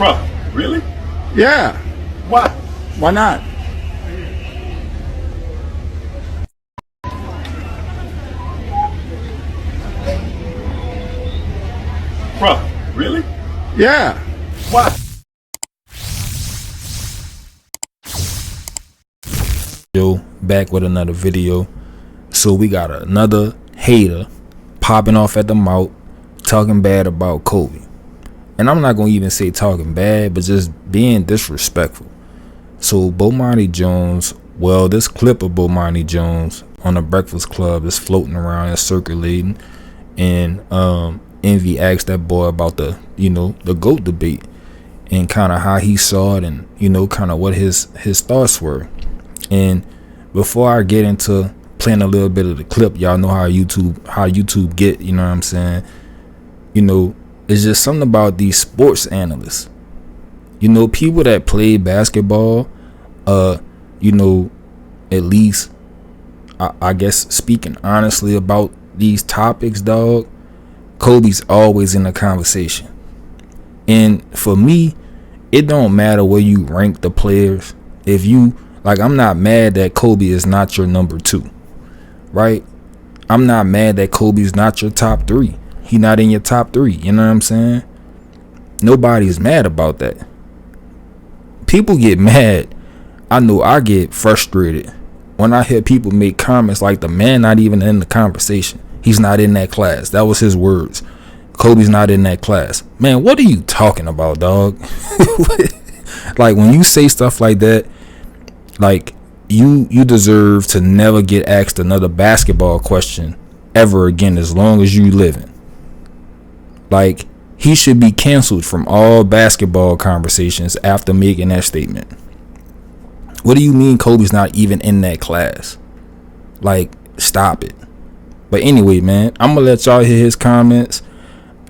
Bro, really? Yeah. Why? Why not? Bro, really? Yeah. Why? Yo, back with another video. So we got another hater popping off at the mouth, talking bad about Kobe. And I'm not gonna even say talking bad, but just being disrespectful. So Bomoni Jones, well, this clip of Bomoni Jones on the Breakfast Club is floating around and circulating, and Envy asked that boy about the GOAT debate and kind of how he saw it, and kind of what his thoughts were. And before I get into playing a little bit of the clip, y'all know how YouTube get, you know what I'm saying? It's just something about these sports analysts. People that play basketball, at least I guess speaking honestly about these topics, dog, Kobe's always in the conversation. And for me, it don't matter where you rank the players. If you I'm not mad that Kobe is not your number 2, right? I'm not mad that Kobe's not your top 3. He not in your top 3, you know what I'm saying? Nobody's mad about that. People get mad. I know I get frustrated when I hear people make comments like the man not even in the conversation. He's not in that class. That was his words. Kobe's not in that class. Man, what are you talking about, dog? Like, when you say stuff like that, like, you deserve to never get asked another basketball question ever again as long as you living. Like, he should be canceled from all basketball conversations after making that statement. What do you mean Kobe's not even in that class? Like, stop it. But anyway, man, I'm gonna let y'all hear his comments.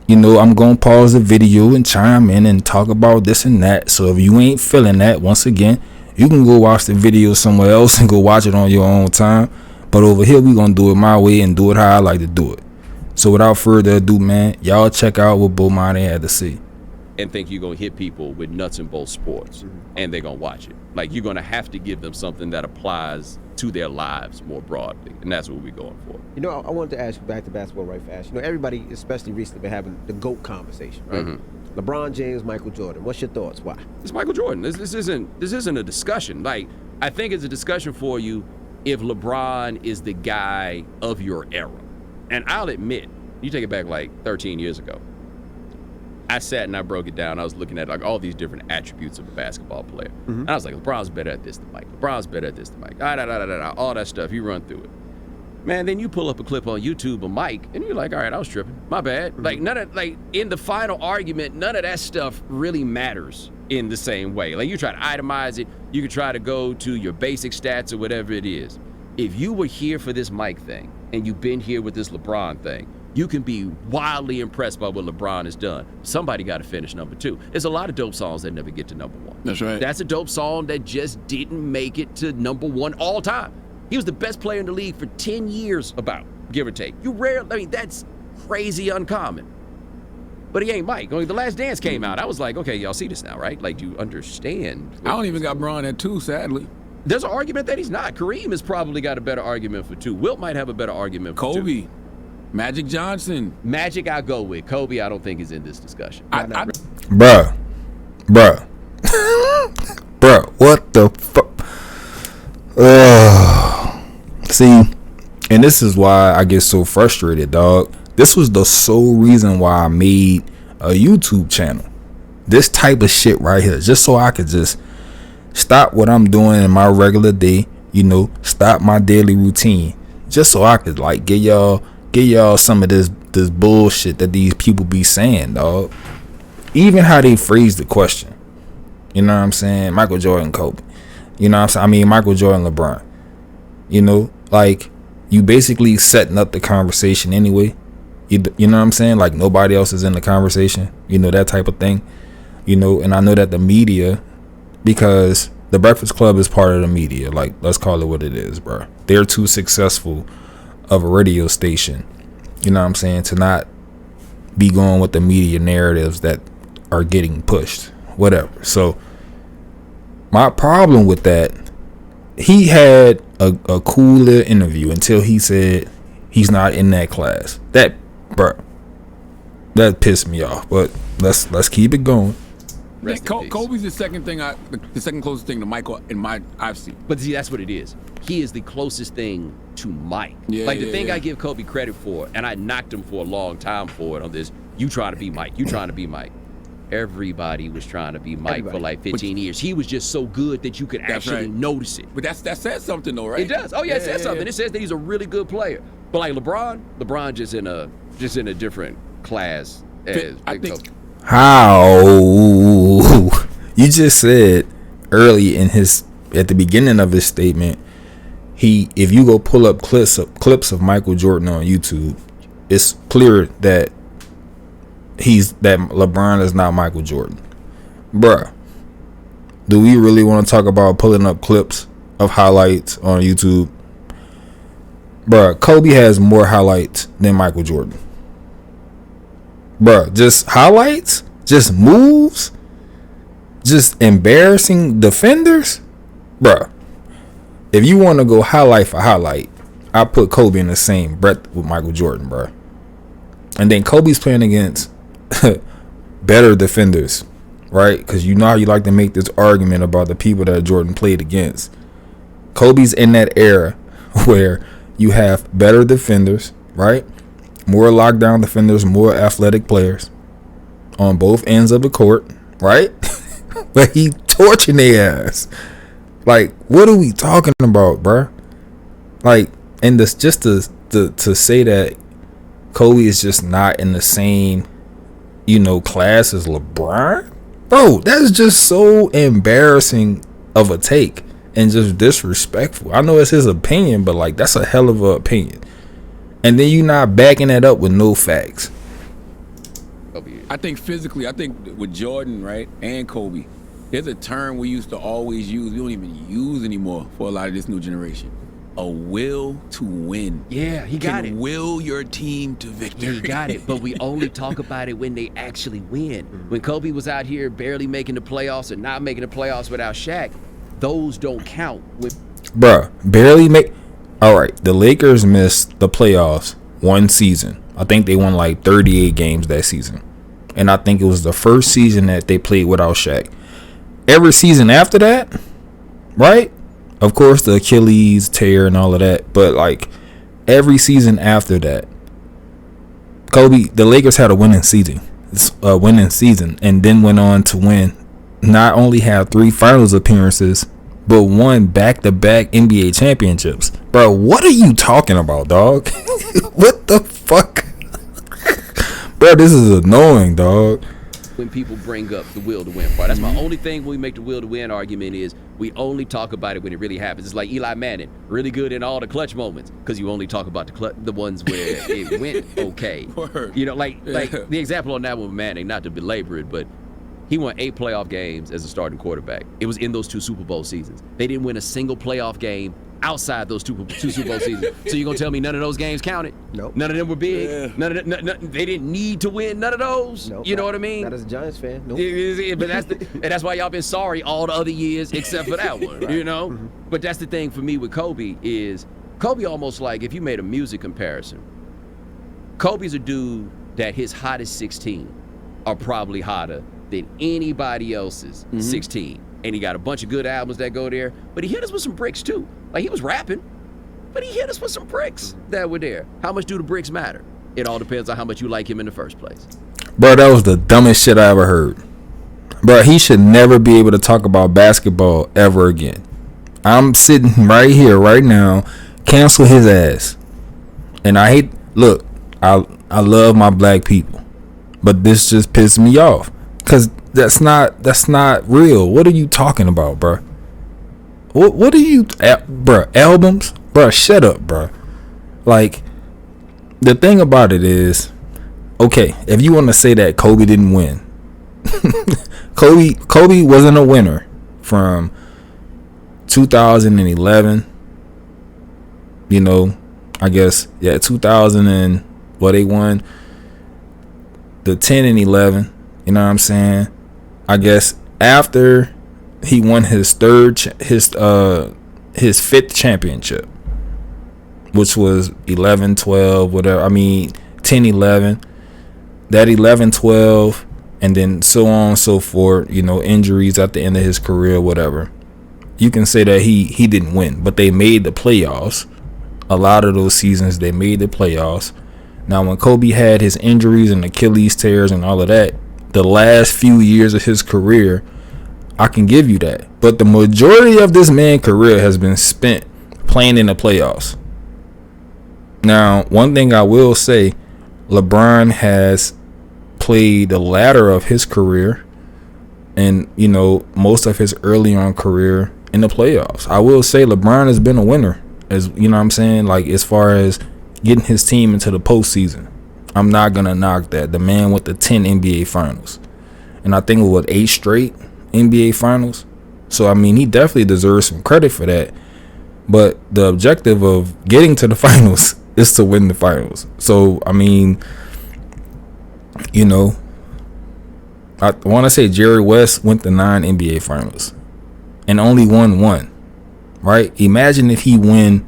I'm gonna pause the video and chime in and talk about this and that. So if you ain't feeling that, once again, you can go watch the video somewhere else and go watch it on your own time. But over here, we gonna do it my way and do it how I like to do it. So without further ado, man, y'all check out what Bomoni had to say. And think you're gonna hit people with nuts and bolts sports, and they're gonna watch it. Like, you're gonna have to give them something that applies to their lives more broadly, and that's what we're going for. I wanted to ask you back to basketball right fast. Everybody, especially recently, been having the GOAT conversation, right? LeBron James, Michael Jordan. What's your thoughts? Why? It's Michael Jordan. This isn't a discussion. Like, I think it's a discussion for you if LeBron is the guy of your era. And I'll admit, you take it back like 13 years ago. I sat and I broke it down. I was looking at like all these different attributes of a basketball player. And I was like, LeBron's better at this than Mike. LeBron's better at this than Mike. All that stuff. You run through it. Man, then you pull up a clip on YouTube of Mike, and you're like, all right, I was tripping. My bad. Like, in the final argument, none of that stuff really matters in the same way. Like, you try to itemize it. You can try to go to your basic stats or whatever it is. If you were here for this Mike thing, and you've been here with this LeBron thing, you can be wildly impressed by what LeBron has done. Somebody got to finish number 2. There's a lot of dope songs that never get to number 1. That's right. That's a dope song that just didn't make it to number 1 all time. He was the best player in the league for 10 years, about, give or take. That's crazy uncommon. But he ain't Mike. The Last Dance came out. I was like, okay, y'all see this now, right? Like, you understand. I don't even got Bron at 2, sadly. There's an argument that he's not. Kareem has probably got a better argument for 2. Wilt might have a better argument for 2. Kobe. Magic Johnson. Magic, I'll go with. Kobe, I don't think is in this discussion. Bruh, what the fuck? See, and this is why I get so frustrated, dog. This was the sole reason why I made a YouTube channel. This type of shit right here, just so I could just stop what I'm doing in my regular day, stop my daily routine, just so I could like get y'all some of this bullshit that these people be saying, dog. Even how they phrase the question. You know what I'm saying? Michael Jordan, Kobe. You know what I'm saying? I mean, Michael Jordan, LeBron. Like, you basically setting up the conversation anyway. You know what I'm saying? Like, nobody else is in the conversation. That type of thing. And I know that the media, because the Breakfast Club is part of the media. Like, let's call it what it is, bro. They're too successful of a radio station, you know what I'm saying, to not be going with the media narratives that are getting pushed. whatever. So my problem with that, he had a cool little interview until he said he's not in that class. That, bro, that pissed me off. But let's keep it going. Rest in peace. Kobe's the second closest thing to Michael I've seen. But see, that's what it is. He is the closest thing to Mike. Yeah, like the yeah, thing yeah. I give Kobe credit for, and I knocked him for a long time for it on this. You trying to be Mike? You trying to be Mike? Everybody was trying to be Mike for like 15 years. He was just so good that you could actually notice it. But that says something though, right? It does. Oh yeah, it says something. It says that he's a really good player. But like LeBron just in a different class as I Big think- Kobe. How you just said early at the beginning of his statement, if you go pull up clips of Michael Jordan on YouTube, it's clear that LeBron is not Michael Jordan. Bruh, do we really want to talk about pulling up clips of highlights on YouTube? Bruh, Kobe has more highlights than Michael Jordan. Bruh, just highlights, just moves, just embarrassing defenders. Bruh, if you want to go highlight for highlight, I put Kobe in the same breath with Michael Jordan, bruh. And then Kobe's playing against better defenders, right? Because you know how you like to make this argument about the people that Jordan played against. Kobe's in that era where you have better defenders, right? More lockdown defenders, more athletic players on both ends of the court, right? But he torching their ass. Like, what are we talking about, bruh? Like, and this just to say that Kobe is just not in the same, class as LeBron, bro, that's just so embarrassing of a take and just disrespectful. I know it's his opinion, but like, that's a hell of an opinion. And then you not backing that up with no facts. I think physically, with Jordan, right, and Kobe, there's a term we used to always use, we don't even use anymore for a lot of this new generation. A will to win. Yeah, he got it. Will your team to victory. Yeah, he got it. But we only talk about it when they actually win. When Kobe was out here barely making the playoffs and not making the playoffs without Shaq, those don't count. Bruh, barely make. All right, the Lakers missed the playoffs one season. I think they won like 38 games that season. And I think it was the first season that they played without Shaq. Every season after that, right? Of course, the Achilles tear and all of that. But like every season after that, the Lakers had a winning season. And then went on to win. Not only have 3 finals appearances, but won back-to-back NBA championships. Bro, what are you talking about, dog? What the fuck? Bro, this is annoying, dog. When people bring up the will to win part, that's my only thing when we make the will to win argument is we only talk about it when it really happens. It's like Eli Manning, really good in all the clutch moments because you only talk about the ones where it went okay. Word. Like the example on that one with Manning, not to belabor it, but he won 8 playoff games as a starting quarterback. It was in those 2 Super Bowl seasons. They didn't win a single playoff game outside those two Super Bowl seasons. So you're going to tell me none of those games counted? Nope. None of them were big? Yeah. None of they didn't need to win none of those? Nope. You know what I mean? Not as a Giants fan. Nope. But and that's why y'all been sorry all the other years except for that one, Right. you know? But that's the thing for me with Kobe is Kobe almost like if you made a music comparison, Kobe's a dude that his hottest 16 are probably hotter than anybody else's 16. And he got a bunch of good albums that go there, but he hit us with some bricks too. Like he was rapping, but he hit us with some bricks that were there. How much do the bricks matter? It all depends on how much you like him in the first place. Bro, that was the dumbest shit I ever heard. Bro, he should never be able to talk about basketball ever again. I'm sitting right here, right now. Cancel his ass. And I love my black people, but this just pissed me off. Cause that's not real. What are you talking about, bro? What are you, bro? Albums, bro? Shut up, bro. Like, the thing about it is, okay, if you want to say that Kobe didn't win, Kobe wasn't a winner from 2011. I guess 2000 and they won the 10 and 11. You know what I'm saying? I guess after he won his fifth championship, which was 11, 12, whatever. I mean, 10, 11. That 11, 12, and then so on and so forth. You know, injuries at the end of his career, whatever. You can say that he didn't win, but they made the playoffs. A lot of those seasons, they made the playoffs. Now, when Kobe had his injuries and Achilles tears and all of that, the last few years of his career, I can give you that. But the majority of this man's career has been spent playing in the playoffs. Now, one thing I will say, LeBron has played the latter of his career and, you know, most of his early on career in the playoffs. I will say LeBron has been a winner, as you know what I'm saying, like as far as getting his team into the postseason. I'm not gonna knock that. The man with the 10 NBA finals, and I think it was 8 straight NBA finals. So I mean, he definitely deserves some credit for that. But the objective of getting to the finals is to win the finals. So I mean, you know, I want to say Jerry West went to 9 NBA finals and only won 1. Right? Imagine if he wins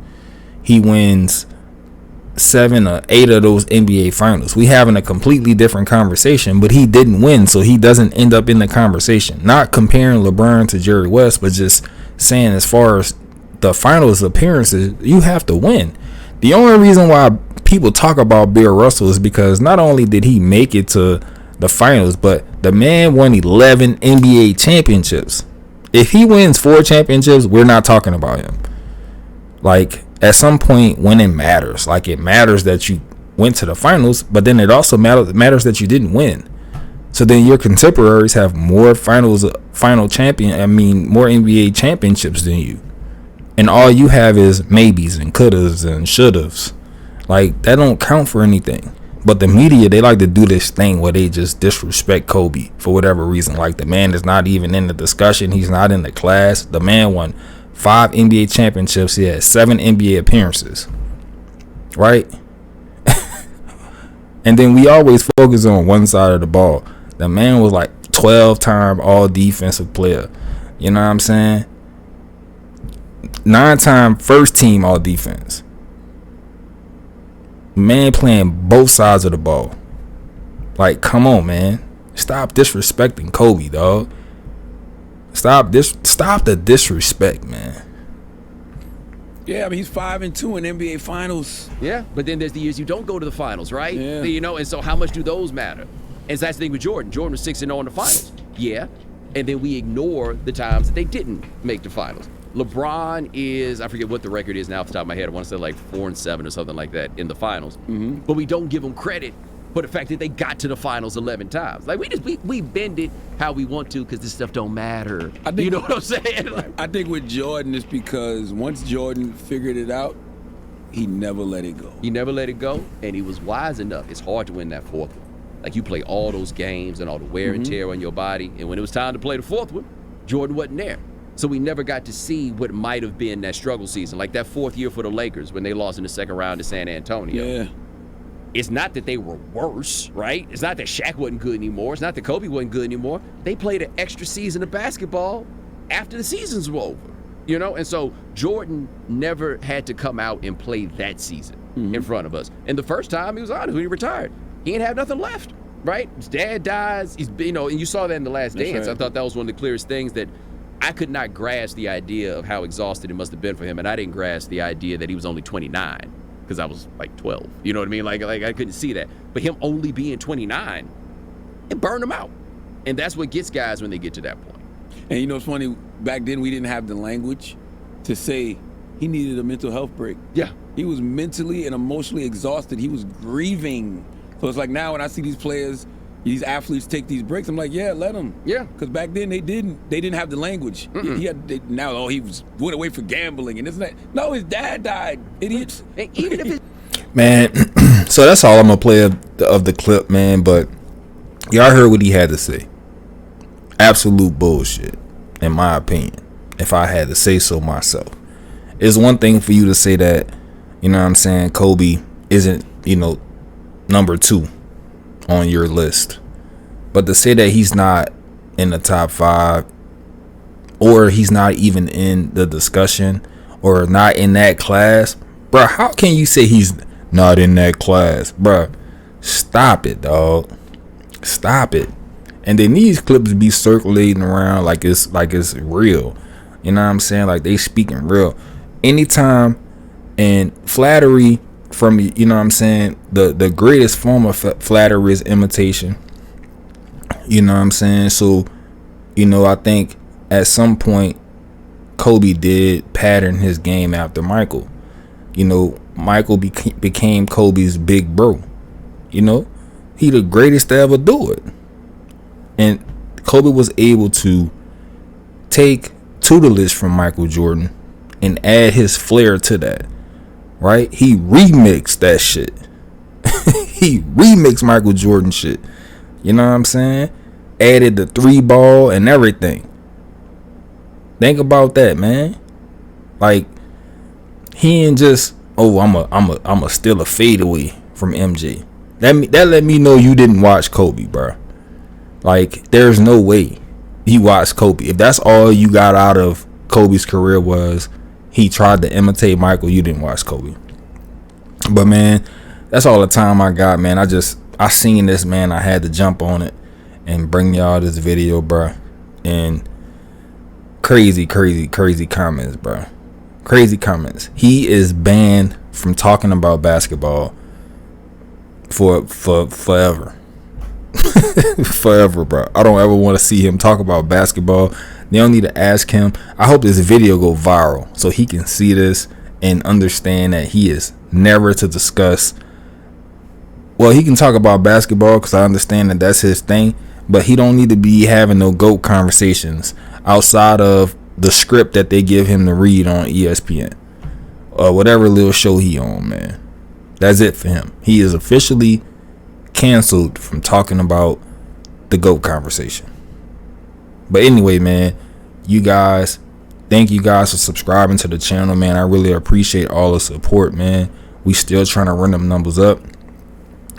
7 or 8 of those NBA finals. We having a completely different conversation, but he didn't win, so he doesn't end up in the conversation. Not comparing LeBron to Jerry West, but just saying as far as the finals appearances, you have to win. The only reason why people talk about Bill Russell is because not only did he make it to the finals, but the man won 11 NBA championships. If he wins 4 championships, we're not talking about him. Like, at some point, winning matters. Like, it matters that you went to the finals, but then it also matters that you didn't win. So then your contemporaries have more more NBA championships than you. And all you have is maybes and couldas and shouldas. Like, that don't count for anything. But the media, they like to do this thing where they just disrespect Kobe for whatever reason. Like, the man is not even in the discussion. He's not in the class. The man won 5 NBA championships. He had 7 NBA appearances. Right? And then we always focus on one side of the ball. The man was like 12-time all defensive player. You know what I'm saying? 9-time first team all defense. Man playing both sides of the ball. Like, come on, man. Stop disrespecting Kobe, dog. Stop the disrespect, man. Yeah, I mean, he's 5-2 in NBA finals. Yeah, but then there's the years you don't go to the finals, right? Yeah. You know, and so how much do those matter? And so that's the thing with Jordan. Jordan was 6-0 in the finals. Yeah. And then we ignore the times that they didn't make the finals. LeBron is, I forget what the record is now off the top of my head. I want to say like 4-7 or something like that in the finals. Mm-hmm. But we don't give them credit for the fact that they got to the finals 11 times. Like, we bend it how we want to because this stuff don't matter. You know what I'm saying? Like, I think with Jordan, it's because once Jordan figured it out, he never let it go. He never let it go, and he was wise enough. It's hard to win that 4th one. Like, you play all those games and all the wear and tear on your body, and when it was time to play the 4th one, Jordan wasn't there. So we never got to see what might have been that struggle season, like that 4th year for the Lakers when they lost in the 2nd round to San Antonio. Yeah. It's not that they were worse, right? It's not that Shaq wasn't good anymore. It's not that Kobe wasn't good anymore. They played an extra season of basketball after the seasons were over, you know? And so Jordan never had to come out and play that season in front of us. And the first time he was honest when he retired, he didn't have nothing left, right? His dad dies. He's, you know, and you saw that in The Last Dance. Right. I thought that was one of the clearest things that I could not grasp the idea of how exhausted it must have been for him. And I didn't grasp the idea that he was only 29. Because I was like 12, you know what I mean? Like I couldn't see that. But him only being 29, it burned him out. And that's what gets guys when they get to that point. And you know, it's funny, back then we didn't have the language to say he needed a mental health break. Yeah. He was mentally and emotionally exhausted. He was grieving. So it's like now when I see these players, these athletes take these breaks, I'm like, yeah, let them. Yeah. Because back then they didn't have the language. He went away for gambling and this and that. No, his dad died. Idiots. Even if Man, so that's all I'm gonna play of the clip, man. But y'all heard what he had to say. Absolute bullshit, in my opinion. If I had to say so myself, it's one thing for you to say that, you know what I'm saying, Kobe isn't, you know, number 2 on your list, but to say that he's not in the top 5, or he's not even in the discussion, or not in that class, bro, how can you say he's not in that class, bro? Stop it, dog. Stop it. And then these clips be circulating around like it's real. You know what I'm saying? Like they speaking real. Anytime, and flattery from, you know what I'm saying, the greatest form of flattery is imitation. You know what I'm saying? So, you know, I think at some point Kobe did pattern his game after Michael. You know, Michael became Kobe's big bro. You know, he the greatest to ever do it. And Kobe was able to take tutelage from Michael Jordan and add his flair to that. Right? He remixed that shit. He remixed Michael Jordan shit. You know what I'm saying? Added the 3-ball and everything. Think about that, man. Like, he ain't just, oh, I'm a steal a fadeaway from MJ. That let me know you didn't watch Kobe, bro. Like, there's no way you watched Kobe. If that's all you got out of Kobe's career was he tried to imitate Michael, you didn't watch Kobe. But man, that's all the time I got, man. I seen this, man. I had to jump on it and bring y'all this video, bro. And crazy comments, bro. Crazy comments. He is banned from talking about basketball for forever. Forever, bro. I don't ever want to see him talk about basketball. They don't need to ask him. I hope this video go viral so he can see this and understand that he is never to discuss. Well, he can talk about basketball because I understand that that's his thing, but he don't need to be having no GOAT conversations outside of the script that they give him to read on ESPN or whatever little show he on, man. That's it for him. He is officially canceled from talking about the GOAT conversation. But anyway, man, you guys, thank you guys for subscribing to the channel, man. I really appreciate all the support, man. We still trying to run them numbers up.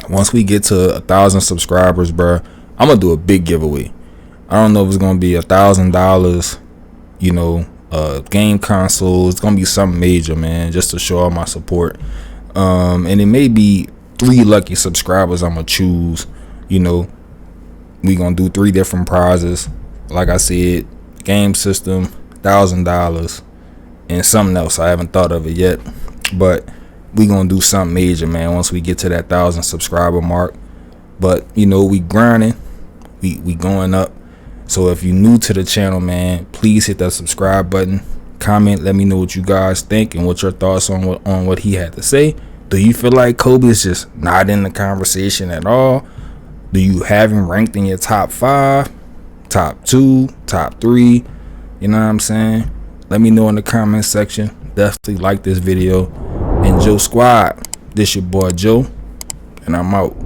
Once we get to 1,000 subscribers, bro, I'm gonna do a big giveaway. I don't know if it's gonna be $1,000, you know, game console. It's gonna be something major, man, just to show all my support. And it may be 3 lucky subscribers I'm gonna choose. You know, we gonna do 3 different prizes. Like I said, game system, $1,000, and something else I haven't thought of it yet. But we gonna do something major, man, once we get to that 1,000 subscriber mark. But you know, we grinding, we going up. So if you're new to the channel, man, please hit that subscribe button, comment, let me know what you guys think and what your thoughts on what he had to say. Do you feel like Kobe is just not in the conversation at all? Do you have him ranked in your top 5, top 2, top 3? You know what I'm saying? Let me know in the comment section. Definitely like this video. And Joe Squad, this your boy Joe, and I'm out.